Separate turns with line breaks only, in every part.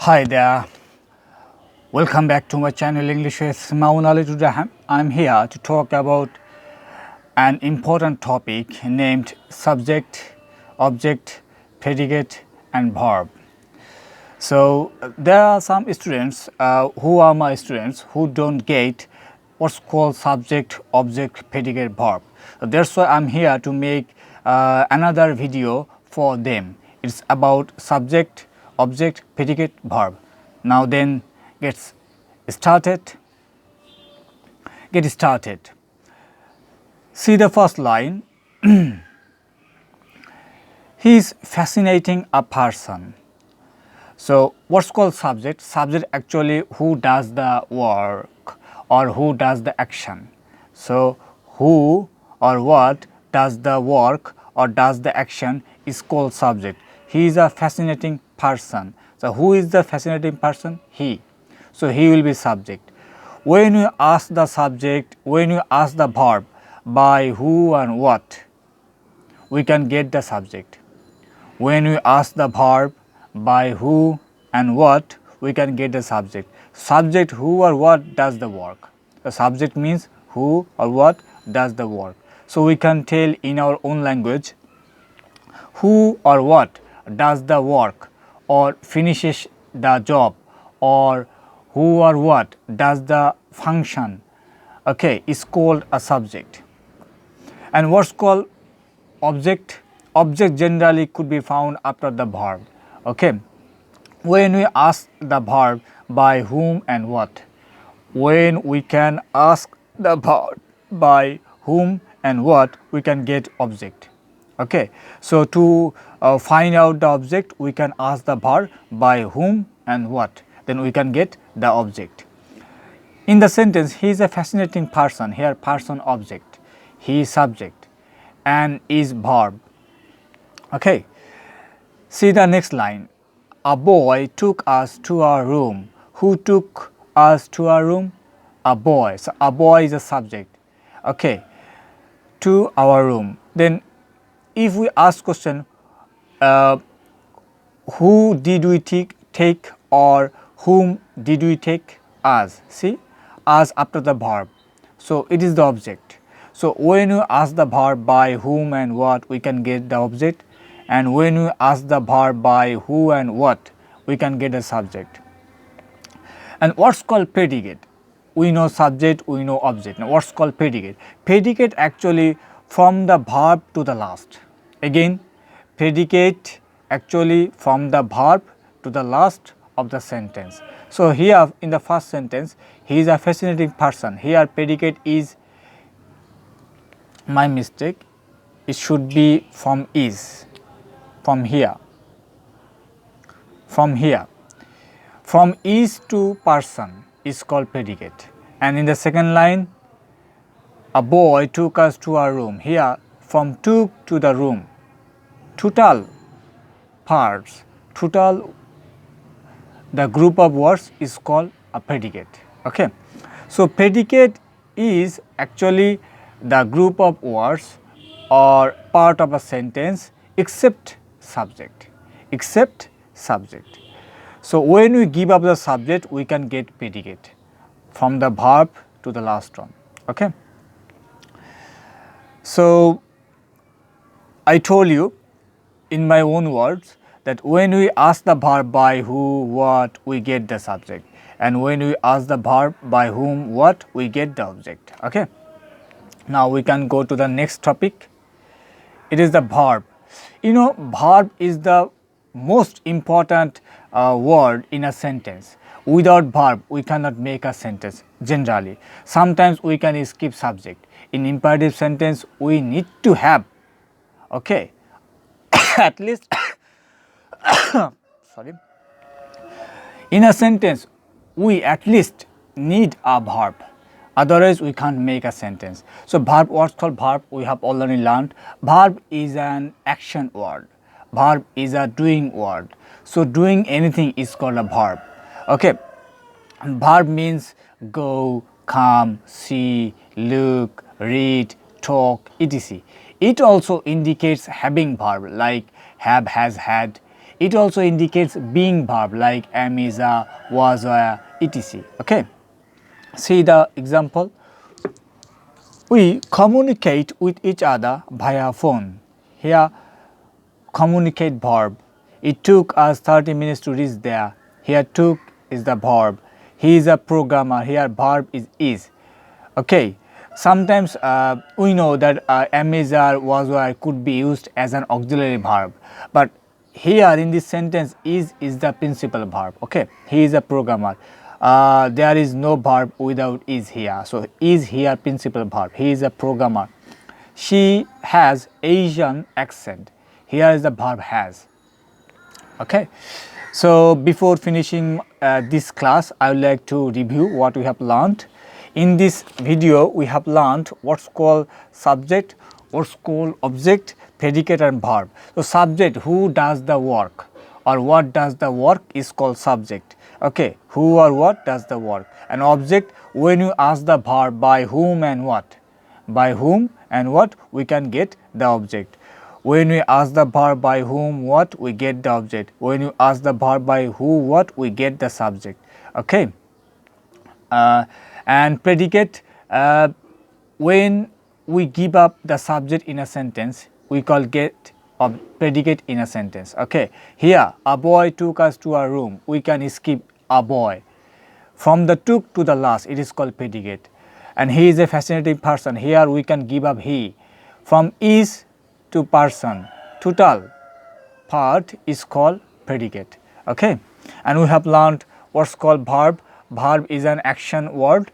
Hi there, welcome back to my channel English with Mamun. I'm here to talk about an important topic named subject, object, predicate and verb. So there are some students who are my students who don't get what's called subject, object, predicate, verb. So that's why I'm here to make another video for them. It's about subject, object, predicate, verb. Now then, get started. See the first line. He is fascinating a person. So what's called subject? Subject actually who does the work or who does the action. So who or what does the work or does the action is called subject. He is a fascinating person. So who is the fascinating person? He. So he will be subject. When you ask the subject, when you ask the verb by who and what, we can get the subject. When we ask the verb by who and what, we can get the subject. Subject who or what does the work. The subject means who or what does the work. So we can tell in our own language who or what does the work or finishes the job, or who or what does the function, okay, is called a subject. And what's called object? Object generally could be found after the verb. Okay, when we ask the verb by whom and what, when we can ask the verb by whom and what, we can get object. Okay, so to find out the object, we can ask the verb by whom and what, then we can get the object. In the sentence, he is a fascinating person. Here person object, he is subject and is verb. Okay, see the next line. A boy took us to our room. Who took us to our room? A boy. So a boy is a subject. Okay, to our room. Then if we ask question, who did we take or whom did we take us? See, us after the verb. So it is the object. So when we ask the verb by whom and what, we can get the object. And when we ask the verb by who and what, we can get a subject. And what's called predicate? We know subject, we know object. Now what's called predicate? Predicate actually from the verb to the last. Again, predicate actually from the verb to the last of the sentence. So here in the first sentence, he is a fascinating person. Here predicate is my mistake. It should be from is. From here, from is to person is called predicate. And in the second line, a boy took us to our room. Here from took to the room, total parts, total the group of words is called a predicate. Okay, so predicate is actually the group of words or part of a sentence except subject. So when we give up the subject, we can get predicate from the verb to the last one. Okay, so I told you in my own words that when we ask the verb by who, what, we get the subject, and when we ask the verb by whom, what, we get the object. Okay, now we can go to the next topic. It is the verb. You know, verb is the most important word in a sentence. Without verb, we cannot make a sentence generally. Sometimes we can skip subject. In imperative sentence, we need to have, okay, at least, sorry, in a sentence, we at least need a verb. Otherwise, we can't make a sentence. So verb, what's called verb, we have already learned. Verb is an action word. Verb is a doing word. So doing anything is called a verb. Okay, and verb means go, come, see, look, read, talk, etc. It also indicates having verb like have, has, had. It also indicates being verb like am, is, was, etc. Okay. See the example. We communicate with each other via phone. Here, communicate verb. It took us 30 minutes to reach there. Here, took is the verb. He is a programmer. Here, verb is. Okay. Sometimes we know that am, is, was, could be used as an auxiliary verb, but here in this sentence is the principal verb. Okay, he is a programmer. There is no verb without is here, so is here principal verb. He is a programmer. She has Asian accent. Here is the verb has. Okay, so before finishing this class, I would like to review what we have learned. In this video, we have learned what's called subject, what's called object, predicate and verb. So subject, who does the work or what does the work, is called subject. Okay, who or what does the work. And object, when you ask the verb by whom and what, by whom and what, we can get the object. When we ask the verb by whom, what, we get the object. When you ask the verb by who, what, we get the subject. Okay. And predicate, when we give up the subject in a sentence, we call get of predicate in a sentence. Okay, here a boy took us to a room, we can skip a boy. From the took to the last, it is called predicate. And he is a fascinating person, here we can give up he. From is to person, total part is called predicate. Okay, and we have learned what's called verb. Verb is an action word.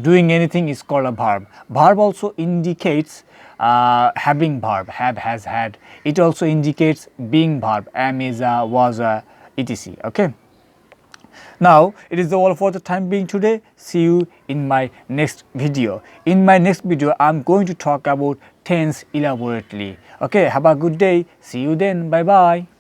Doing anything is called a verb. Verb also indicates having verb, have, has, had. It also indicates being verb, am, is, was, etc. Okay. Now it is all for the time being today. See you in my next video. In my next video, I am going to talk about tense elaborately. Okay, have a good day. See you then. Bye bye.